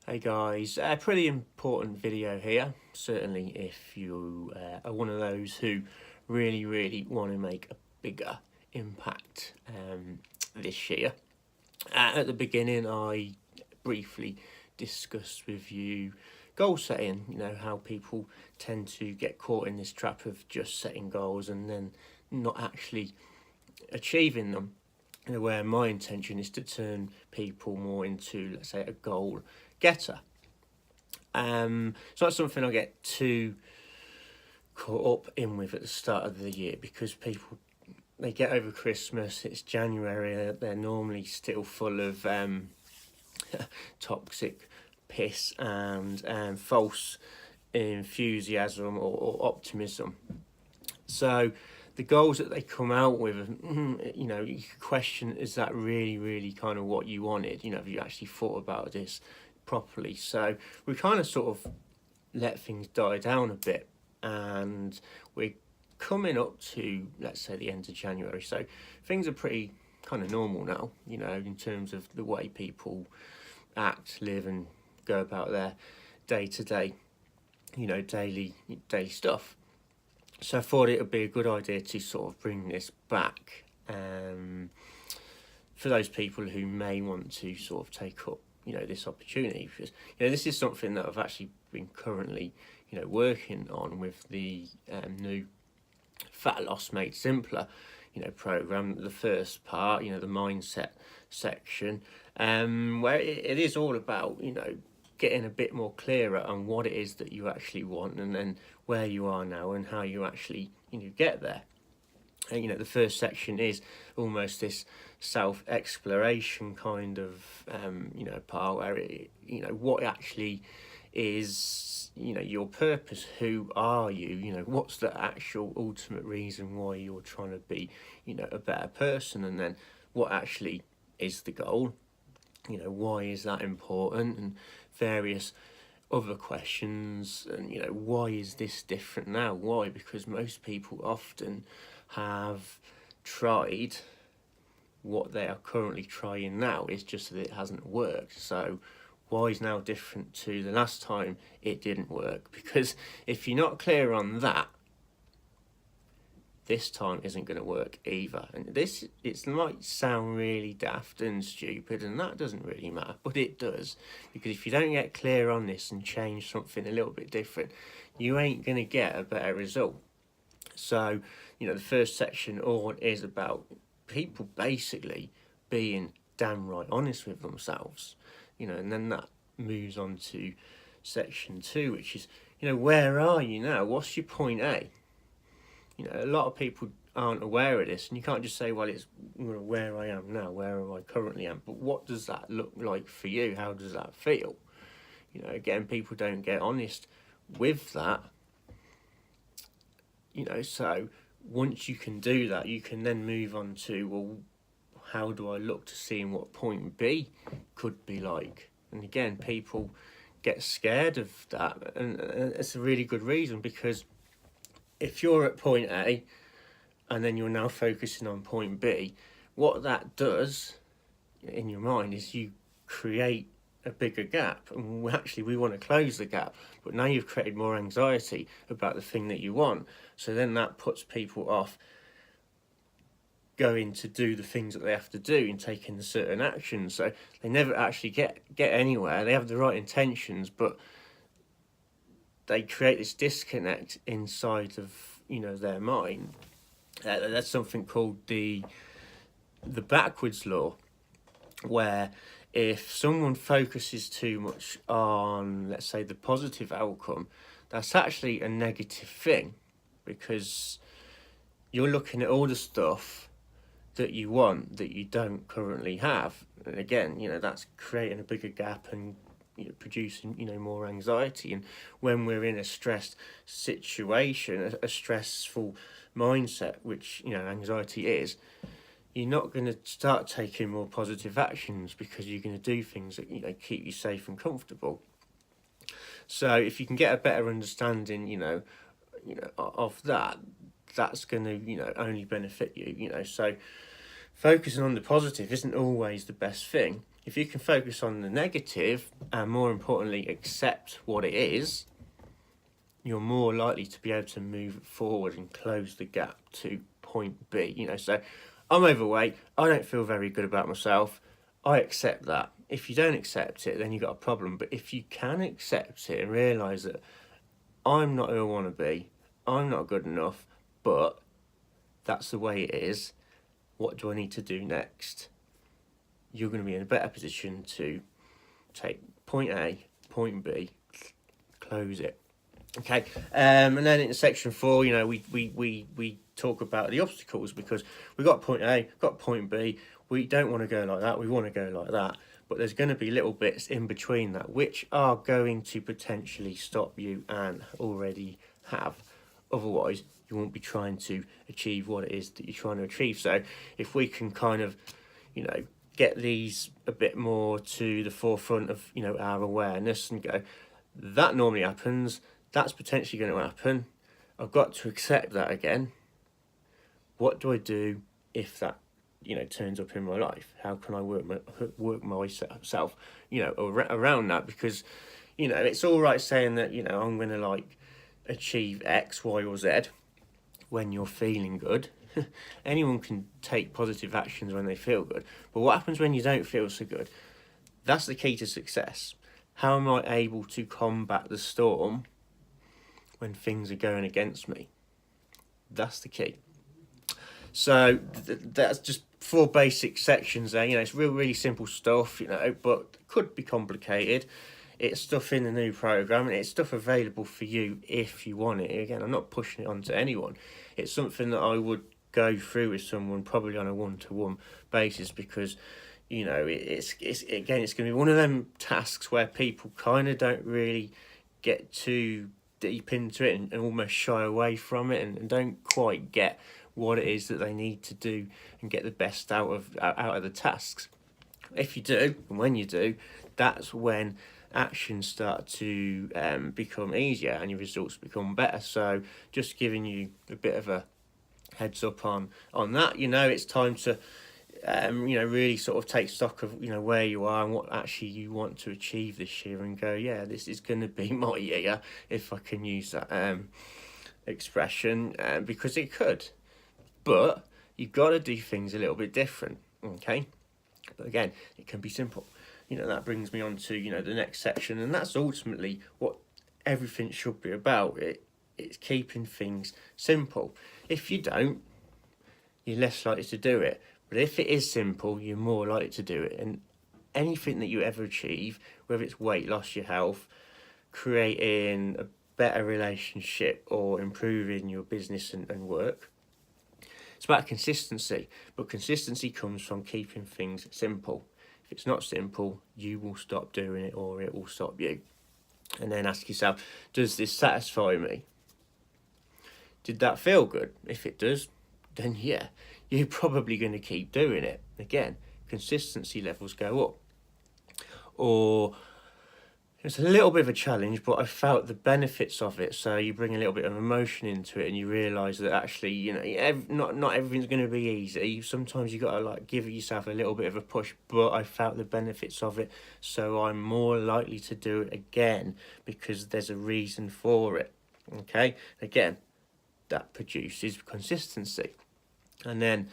Hey guys, a pretty important video here, certainly if you are one of those who really want to make a bigger impact this year. At the beginning I briefly discussed with you goal setting, how people tend to get caught in this trap of just setting goals and then not actually achieving them. Where my intention is to turn people more into, let's say, a goal getter. It's not something I get too caught up in with at the start of the year, because people, they get over Christmas, it's January, they're normally still full of toxic piss and false enthusiasm or optimism. So the goals that they come out with, you could question, is that really kind of what you wanted? Have you actually thought about this properly? So we kind of sort of let things die down a bit, and we're coming up to, let's say, the end of January. So things are pretty kind of normal now, in terms of the way people act, live and go about their day-to-day, daily stuff. So I thought it would be a good idea to sort of bring this back for those people who may want to sort of take up, this opportunity. Because, this is something that I've actually been currently, working on with the new Fat Loss Made Simpler, program. The first part, the mindset section, where it is all about, getting a bit more clearer on what it is that you actually want, and then where you are now and how you actually get there. And the first section is almost this self-exploration kind of part, where it, what actually is your purpose. Who are you? What's the actual ultimate reason why you're trying to be a better person? And then what actually is the goal? Why is that important? And various other questions. And why is this different now? Why? Because most people often have tried what they are currently trying now. It's just that it hasn't worked. So why is now different to the last time it didn't work? Because if you're not clear on that, this time isn't going to work either. And it might sound really daft and stupid, and that doesn't really matter, but it does. Because if you don't get clear on this and change something a little bit different, you ain't going to get a better result. So, the first section all is about people basically being damn right honest with themselves. And then that moves on to section 2, which is, where are you now? What's your point A? A lot of people aren't aware of this, and you can't just say, well, it's where I am now, where I currently am. But what does that look like for you? How does that feel? Again, people don't get honest with that. So once you can do that, you can then move on to, well, how do I look to seeing what point B could be like? And again, people get scared of that, and it's a really good reason, because if you're at point A and then you're now focusing on point B, what that does in your mind is you create a bigger gap, and we want to close the gap, but now you've created more anxiety about the thing that you want. So then that puts people off going to do the things that they have to do and taking the certain actions. So they never actually get anywhere. They have the right intentions, but they create this disconnect inside of their mind. That's something called the backwards law, where if someone focuses too much on, let's say, the positive outcome, that's actually a negative thing, because you're looking at all the stuff that you want that you don't currently have. And again, that's creating a bigger gap and producing more anxiety. And when we're in a stressed situation, a stressful mindset, which anxiety is, you're not going to start taking more positive actions, because you're going to do things that keep you safe and comfortable. So if you can get a better understanding of that, that's going to only benefit you. So focusing on the positive isn't always the best thing. If you can focus on the negative and more importantly accept what it is, you're more likely to be able to move forward and close the gap to point B. So I'm overweight, I don't feel very good about myself, I accept that. If you don't accept it, then you've got a problem. But if you can accept it and realise that I'm not who I want to be, I'm not good enough, but that's the way it is, what do I need to do next? You're going to be in a better position to take point A, point B, close it. Okay, and then in section 4, we talk about the obstacles, because we've got point A, got point B, we don't want to go like that, we want to go like that, but there's going to be little bits in between that which are going to potentially stop you and already have. Otherwise, you won't be trying to achieve what it is that you're trying to achieve. So if we can kind of, get these a bit more to the forefront of, our awareness and go, that normally happens, that's potentially going to happen, I've got to accept that again. What do I do if that, turns up in my life? How can I work myself, around that? Because, it's all right saying that, I'm going to achieve X, Y, or Z when you're feeling good. Anyone can take positive actions when they feel good. But what happens when you don't feel so good? That's the key to success. How am I able to combat the storm when things are going against me? That's the key. So that's just 4 basic sections there. It's really simple stuff, but could be complicated. It's stuff in the new program, and it's stuff available for you if you want it. Again, I'm not pushing it onto anyone. It's something that I would go through with someone probably on a one-to-one basis, because it's going to be one of them tasks where people kind of don't really get too deep into it and almost shy away from it, and don't quite get what it is that they need to do and get the best out of the tasks. If you do, and when you do, that's when actions start to become easier and your results become better. So just giving you a bit of a heads up on that. It's time to really sort of take stock of where you are and what actually you want to achieve this year, and go, yeah, this is going to be my year, if I can use that expression, because it could. But you've got to do things a little bit different, okay? But again, it can be simple. That brings me on to the next section, and that's ultimately what everything should be about. It's keeping things simple. If you don't, you're less likely to do it. But if it is simple, you're more likely to do it. And anything that you ever achieve, whether it's weight loss, your health, creating a better relationship, or improving your business and work, it's about consistency. But consistency comes from keeping things simple. If it's not simple, you will stop doing it, or it will stop you. And then ask yourself, does this satisfy me? Did that feel good? If it does, then yeah, you're probably going to keep doing it. Again, consistency levels go up. Or it's a little bit of a challenge, but I felt the benefits of it. So you bring a little bit of emotion into it, and you realise that actually, not everything's going to be easy. Sometimes you got to give yourself a little bit of a push, but I felt the benefits of it, so I'm more likely to do it again because there's a reason for it. Okay, again, that produces consistency. And then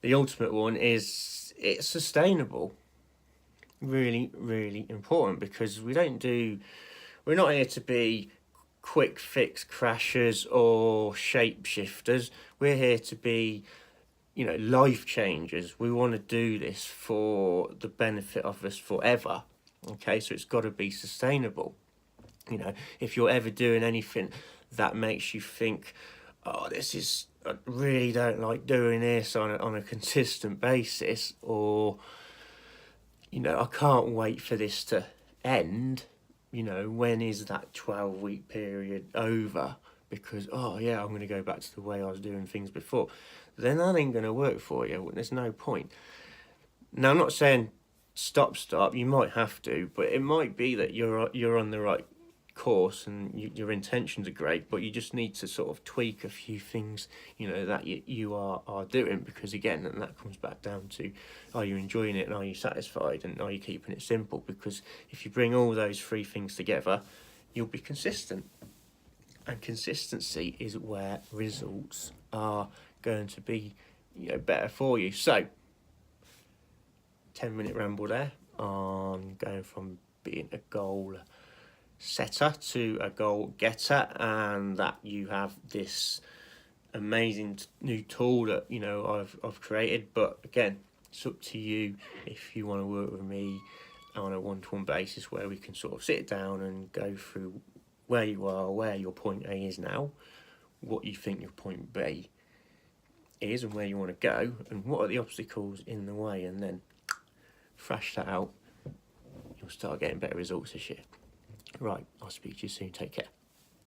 the ultimate one is it's sustainable. Really, really important, because we're not here to be quick fix crashers or shapeshifters. We're here to be, life changers. We want to do this for the benefit of us forever. Okay, so it's got to be sustainable. If you're ever doing anything that makes you think, I really don't like doing this on a consistent basis, or I can't wait for this to end, when is that 12-week period over? Because, I'm going to go back to the way I was doing things before. Then that ain't going to work for you. There's no point. Now, I'm not saying stop, you might have to, but it might be that you're on the right course, and your intentions are great, but you just need to sort of tweak a few things, that you are doing, because again, and that comes back down to, are you enjoying it, and are you satisfied, and are you keeping it simple? Because if you bring all those three things together, you'll be consistent, and consistency is where results are going to be better for you. So 10-minute ramble there on going from being a goal setter to a goal getter, and that you have this amazing new tool that I've created. But again, it's up to you if you want to work with me on a one-to-one basis, where we can sort of sit down and go through where you are, where your point A is now, what you think your point B is, and where you want to go, and what are the obstacles in the way, and then thrash that out. You'll start getting better results this year. Right, I'll speak to you soon. Take care.